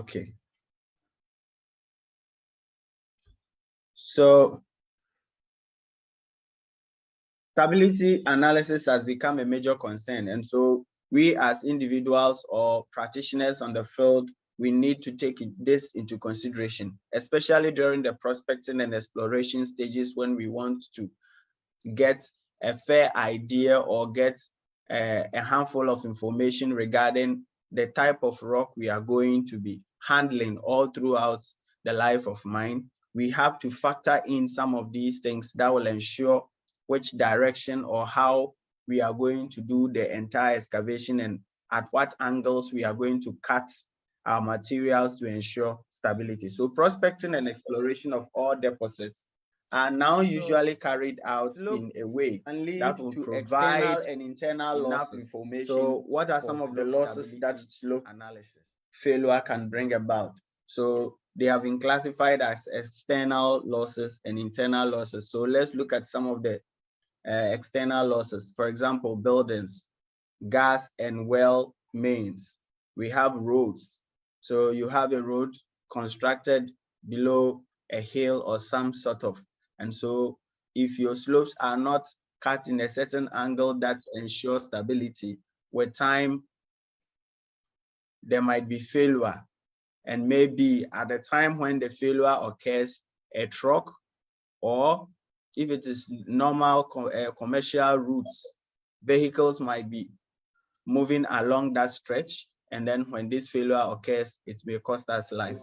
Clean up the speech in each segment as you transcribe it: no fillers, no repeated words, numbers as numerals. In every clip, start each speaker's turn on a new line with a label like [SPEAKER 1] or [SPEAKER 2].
[SPEAKER 1] Okay. So stability analysis has become a major concern. And so we as individuals or practitioners on the field, we need to take this into consideration, especially during the prospecting and exploration stages when we want to get a fair idea or get a handful of information regarding the type of rock we are going to be handling all throughout the life of mine. We have to factor in some of these things that will ensure which direction or how we are going to do the entire excavation and at what angles we are going to cut our materials to ensure stability. So prospecting and exploration of all deposits are now usually carried out in a way that will provide and internal enough information. So what are some of the losses that slope analysis failure can bring about? So they have been classified as external losses and internal losses. So let's look at some of the external losses. For example, buildings, gas and well mains. We have roads. So you have a road constructed below a hill or some sort of. And so if your slopes are not cut in a certain angle that ensures stability, with time, there might be failure. And maybe at the time when the failure occurs, a truck, or if it is normal commercial routes, vehicles might be moving along that stretch. And then when this failure occurs, it may cost us life.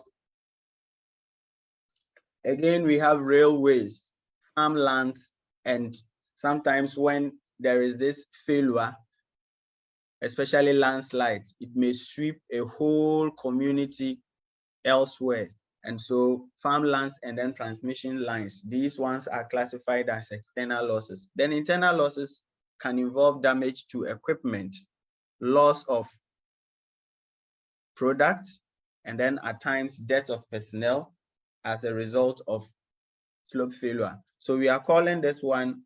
[SPEAKER 1] Again, we have railways, farmlands, and sometimes when there is this failure, especially landslides, it may sweep a whole community elsewhere. And so farmlands and then transmission lines, these ones are classified as external losses. Then internal losses can involve damage to equipment, loss of products, and then at times death of personnel as a result of slope failure. So we are calling this one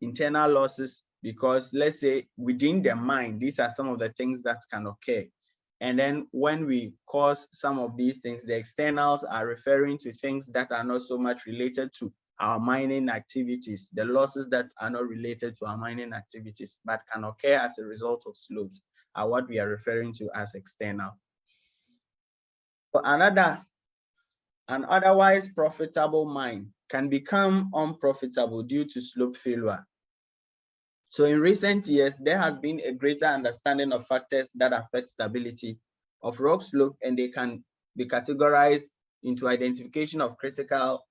[SPEAKER 1] internal losses because let's say within the mine, these are some of the things that can occur. And then when we cause some of these things, the externals are referring to things that are not so much related to our mining activities, the losses that are not related to our mining activities, but can occur as a result of slopes are what we are referring to as external. For an otherwise profitable mine can become unprofitable due to slope failure. So in recent years, there has been a greater understanding of factors that affect stability of rock slope, and they can be categorized into identification of critical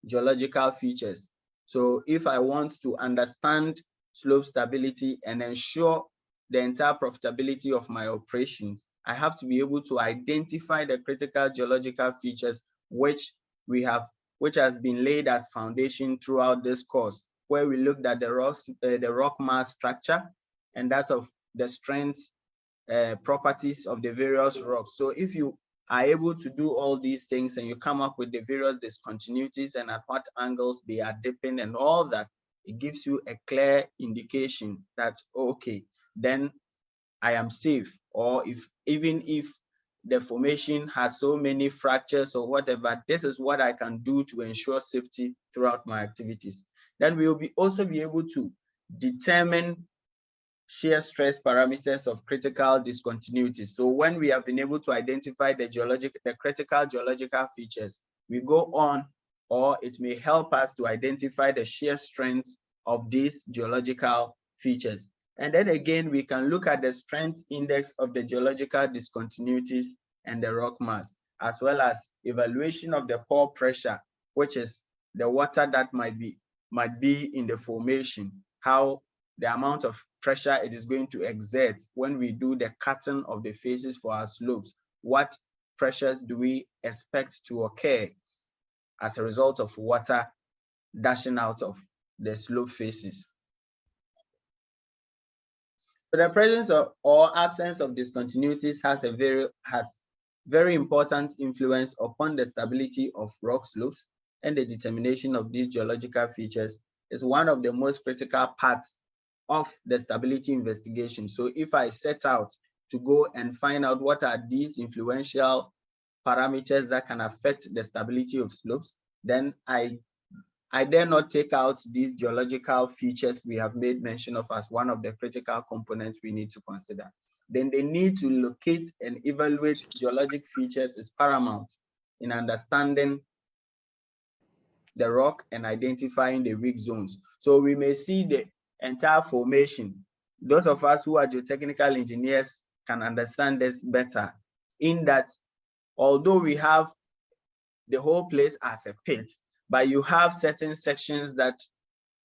[SPEAKER 1] geological features. So if I want to understand slope stability and ensure the entire profitability of my operations, I have to be able to identify the critical geological features which has been laid as foundation throughout this course, where we looked at the rock mass structure and that of the strength properties of the various rocks. So if you are able to do all these things and you come up with the various discontinuities and at what angles they are dipping and all that, it gives you a clear indication that, okay, then I am safe. Or even if the formation has so many fractures or whatever, this is what I can do to ensure safety throughout my activities. Then we will also be able to determine shear stress parameters of critical discontinuities. So when we have been able to identify the critical geological features, we go on, or it may help us to identify the shear strength of these geological features. And then again, we can look at the strength index of the geological discontinuities and the rock mass, as well as evaluation of the pore pressure, which is the water that might be in the formation, how the amount of pressure it is going to exert when we do the cutting of the faces for our slopes. What pressures do we expect to occur as a result of water dashing out of the slope faces? So the presence of or absence of discontinuities has very important influence upon the stability of rock slopes, and the determination of these geological features is one of the most critical parts of the stability investigation. So if I set out to go and find out what are these influential parameters that can affect the stability of slopes, then I dare not take out these geological features we have made mention of as one of the critical components we need to consider. Then the need to locate and evaluate geologic features is paramount in understanding the rock and identifying the weak zones. So we may see the entire formation. Those of us who are geotechnical engineers can understand this better, in that although we have the whole place as a pit, but you have certain sections that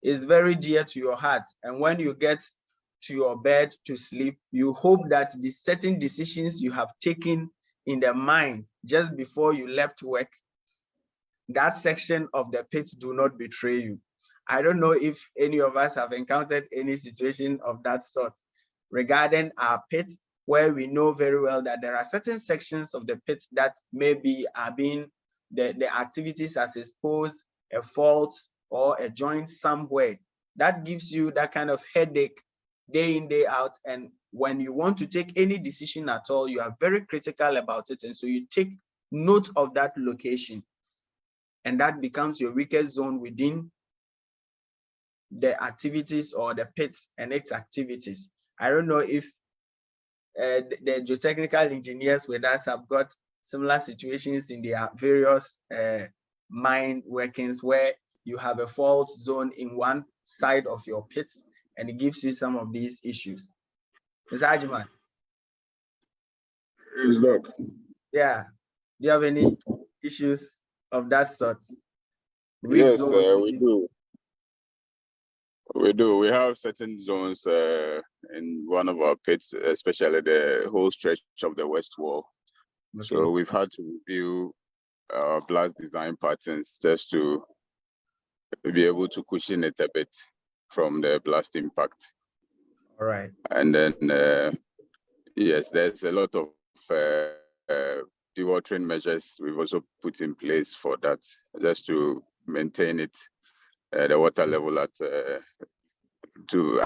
[SPEAKER 1] is very dear to your heart. And when you get to your bed to sleep, you hope that the certain decisions you have taken in the mind just before you left work, that section of the pit do not betray you. I don't know if any of us have encountered any situation of that sort regarding our pit, where we know very well that there are certain sections of the pit that maybe are being, the activities has exposed a fault or a joint somewhere. That gives you that kind of headache day in, day out. And when you want to take any decision at all, you are very critical about it. And so you take note of that location. And that becomes your weakest zone within the activities or the pits and its activities. I don't know if the geotechnical engineers with us have got similar situations in their various mine workings, where you have a fault zone in one side of your pits and it gives you some of these issues. Mr. Ajman.
[SPEAKER 2] Yes, Doc.
[SPEAKER 1] Yeah. Do you have any issues of that sort?
[SPEAKER 2] Yes, we do. We do. We have certain zones in one of our pits, especially the whole stretch of the west wall. Okay. So we've had to review our blast design patterns just to be able to cushion it a bit from the blast impact.
[SPEAKER 1] All right.
[SPEAKER 2] And then, yes, there's a lot of dewatering measures we've also put in place for that, just to maintain it, the water level at to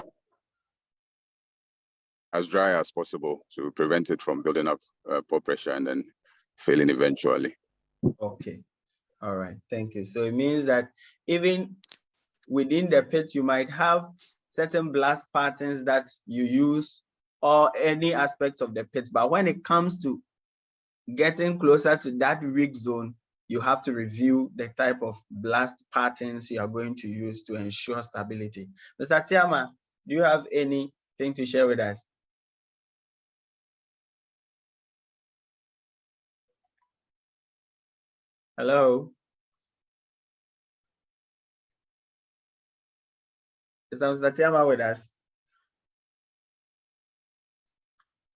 [SPEAKER 2] as dry as possible to prevent it from building up poor pressure and then failing eventually.
[SPEAKER 1] Okay. All right. Thank you. So it means that even within the pit, you might have certain blast patterns that you use, or any aspect of the pit. But when it comes to getting closer to that weak zone, you have to review the type of blast patterns you are going to use to ensure stability. Mr. Tiama, do you have anything to share with us? Hello? Is Mr. Tiama with us?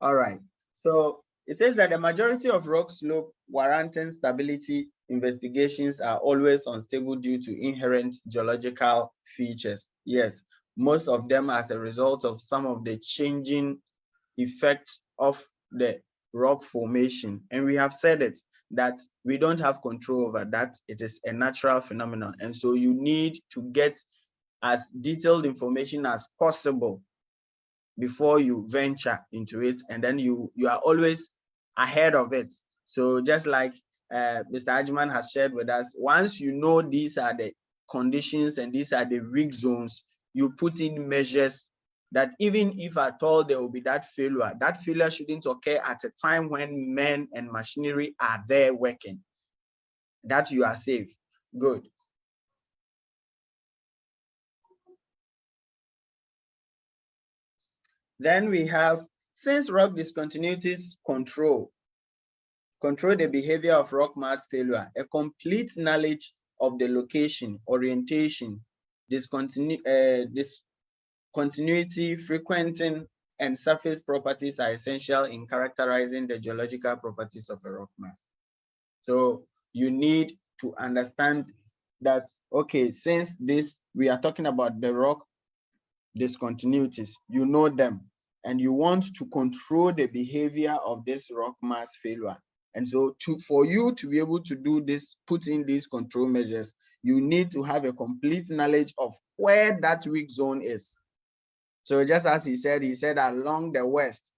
[SPEAKER 1] All right. So it says that the majority of rock slope warranting stability investigations are always unstable due to inherent geological features. Yes, most of them as a result of some of the changing effects of the rock formation. And we have said it, that we don't have control over that. It is a natural phenomenon. And so you need to get as detailed information as possible before you venture into it, and then you are always ahead of it. So just like Mr. Ajman has shared with us, once you know these are the conditions and these are the weak zones, you put in measures that even if at all there will be that failure shouldn't occur at a time when men and machinery are there working. That you are safe. Good. Then we have, since rock discontinuities control the behavior of rock mass failure, a complete knowledge of the location, orientation, continuity, frequenting, and surface properties are essential in characterizing the geological properties of a rock mass. So you need to understand that, okay, since we are talking about the rock discontinuities, you know them, and you want to control the behavior of this rock mass failure. And so for you to be able to do this, put in these control measures, you need to have a complete knowledge of where that weak zone is. So just as he said along the west,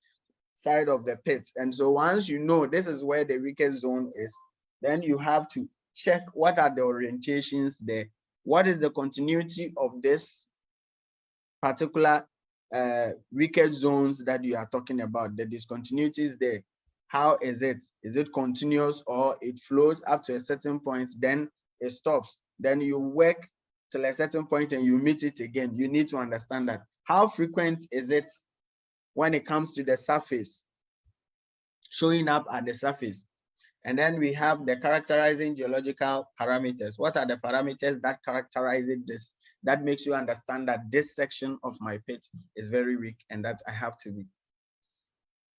[SPEAKER 1] side of the pit. And so once you know this is where the weakest zone is, then you have to check what are the orientations there. What is the continuity of this particular weakest zones that you are talking about? The discontinuities there. How is it? Is it continuous or it flows up to a certain point, then it stops? Then you work till a certain point and you meet it again. You need to understand that. How frequent is it when it comes to the surface, showing up at the surface? And then we have the characterizing geological parameters. What are the parameters that characterize this? That makes you understand that this section of my pit is very weak and that I have to be.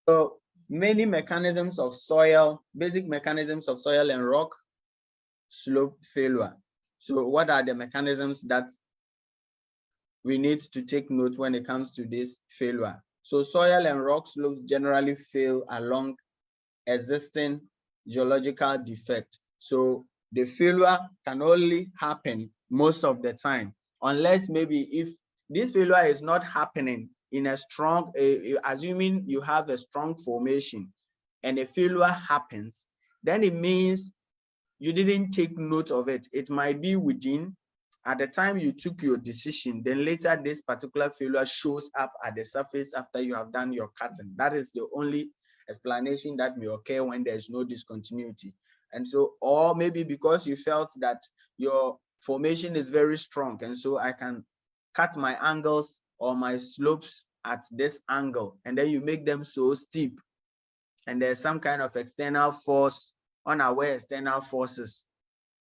[SPEAKER 1] So many mechanisms of soil, basic mechanisms of soil and rock slope failure. So what are the mechanisms that we need to take note when it comes to this failure? So soil and rock slopes generally fail along existing geological defect. So the failure can only happen most of the time, unless maybe if this failure is not happening in a strong, assuming you have a strong formation and a failure happens, then it means you didn't take note of it. It might be within, at the time you took your decision, then later this particular failure shows up at the surface after you have done your cutting. That is the only explanation that may occur when there's no discontinuity. And so, or maybe because you felt that your formation is very strong, and so I can cut my angles or my slopes at this angle, and then you make them so steep, and there's some kind of external force, unaware external forces,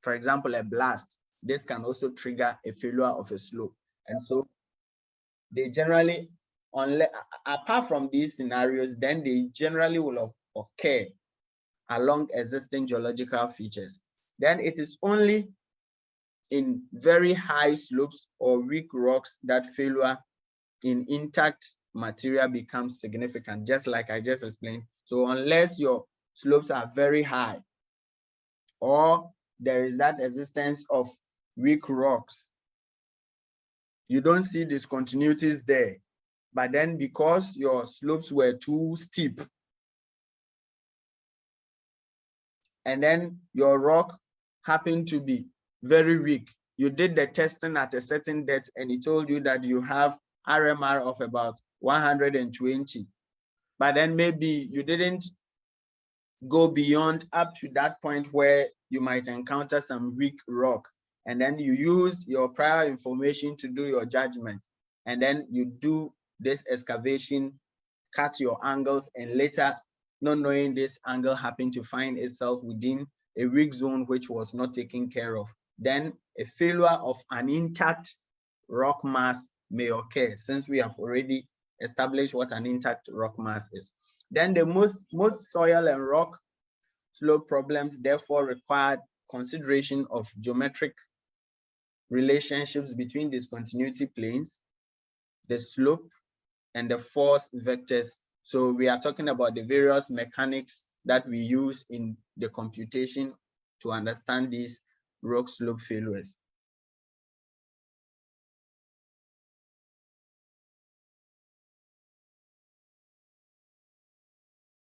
[SPEAKER 1] for example, a blast. This can also trigger a failure of a slope. And so they generally, apart from these scenarios, then they generally will occur along existing geological features. Then it is only in very high slopes or weak rocks that failure in intact material becomes significant, just like I just explained. So unless your slopes are very high or there is that existence of weak rocks, you don't see discontinuities there. But then because your slopes were too steep, and then your rock happened to be very weak, you did the testing at a certain depth and it told you that you have RMR of about 120. But then maybe you didn't go beyond up to that point where you might encounter some weak rock. And then you used your prior information to do your judgment. And then you do this excavation, cut your angles, and later, not knowing this angle happened to find itself within a weak zone which was not taken care of. Then a failure of an intact rock mass may occur, since we have already established what an intact rock mass is. Then the most soil and rock slope problems therefore require consideration of geometric relationships between discontinuity planes, the slope, and the force vectors. So we are talking about the various mechanics that we use in the computation to understand these rock slope failures.